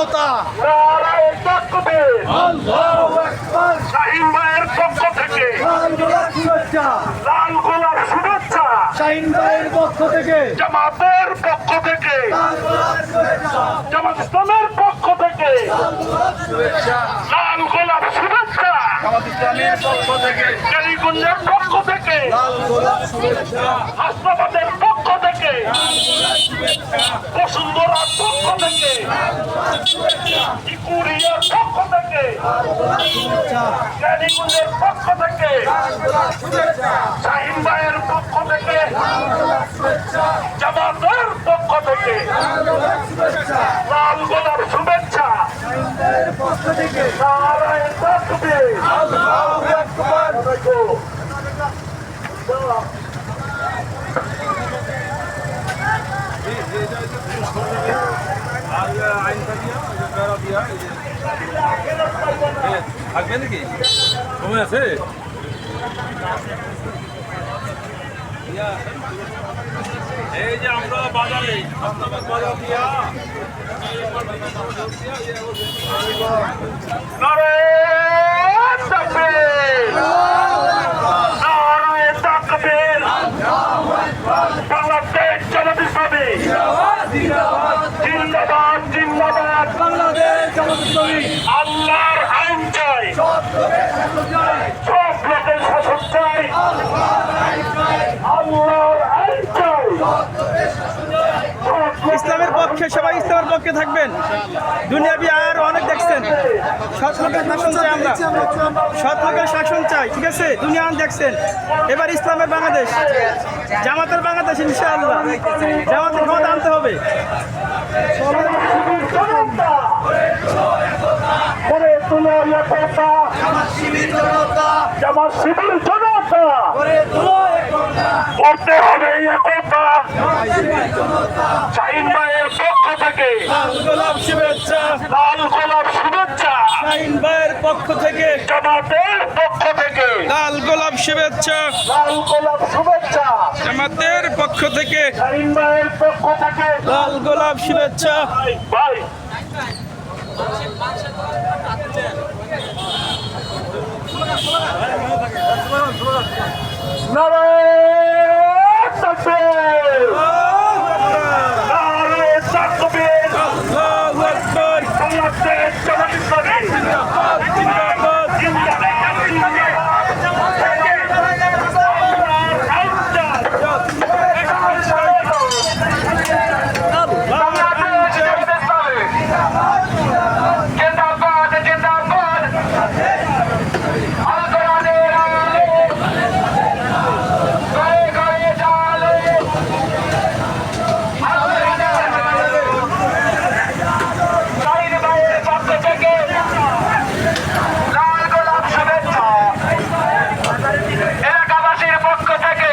জনতা। নারায়ে তাকবীর। আল্লাহু আকবার। শাহীন ভাইয়ের পক্ষ থেকে লাল গোলাপ শুভেচ্ছা। লাল গোলাপ শুভেচ্ছা। শাহীন ভাইয়ের পক্ষ থেকে জামাতের পক্ষ থেকে লাল গোলাপ শুভেচ্ছা। জামাত ইসলামের পক্ষ থেকে লাল গোলাপ শুভেচ্ছা। লাল গোলাপ শুভেচ্ছা। জামাত ইসলামের পক্ষ থেকে কালীগঞ্জের পক্ষ থেকে লাল গোলাপ শুভেচ্ছা। হাসনাবাদের পক্ষ থেকে বসুন্ধরার পক্ষ থেকে ইকুরিয়ার পক্ষ থেকে কালীগঞ্জের পক্ষ থেকে শাহীন ভাইয়ের পক্ষ থেকে জামাতের পক্ষ থেকে লাল গোলাপ শুভেচ্ছা। নারায়ে তাকবীর। আল্লাহু আকবার। থাকবে নাকি সময় আছে এই যে আমরা বাজারে বাজার দিয়া নারায়ে তাকবীর। নারায়ে তাকবীর। বাংলাদেশ জামাত ইসলামী জিন্দাবাদ জিন্দাবাদ। বাংলাদেশ জামাত ইসলামী আল্লাহর আইন চাই, সব লোকের শাসন চাই, আল্লাহর আইন চাই। ইসলামের পক্ষে সবাই ইসলামের পক্ষে থাকবেন। দুনিয়াবি আর অনেক দেখছেন, সৎ লোকের শাসন চাই, আমরা সৎ লোকের শাসন চাই, ঠিক আছে? দুনিয়া দেখছেন, এবার ইসলামের বাংলাদেশ, জামাতের বাংলাদেশ, ইনশাআল্লাহ জামাতের ক্ষমতা আনতে হবে। করে তুলো একতা, জামাত শিবির জনতা, করতে হবে একতা। শাহীন ভাইয়ের পক্ষ থেকে লাল গোলাপ শুভেচ্ছা, লাল গোলাপ শুভেচ্ছা। শাহীন ভাইয়ের পক্ষ থেকে জামাতের পক্ষ থেকে লাল গোলাপ শুভেচ্ছা, লাল গোলাপ শুভেচ্ছা। জামাতের পক্ষ থেকে শাহীন ভাইয়ের পক্ষ থেকে লাল গোলাপ শুভেচ্ছা। ভাই নারায়ে তাকবীর। নারায়ে তাকবীর। আল্লাহু আকবার। বাংলাদেশ জামাত ইসলামী জিন্দাবাদ, জিন্দাবাদ। জিন্দাবাদ জিন্দাবাদ। আল্লাহর আইন চাই। বাংলাদেশ জামাত ইসলামী জিন্দাবাদ জিন্দাবাদ। আল কোরআনের আলো গায়ে গায়ে জ্বালে। শাহীন ভাইয়ের পক্ষ থেকে লাল গোলাপ শুভেচ্ছা। এলাকাবাসীর পক্ষ থেকে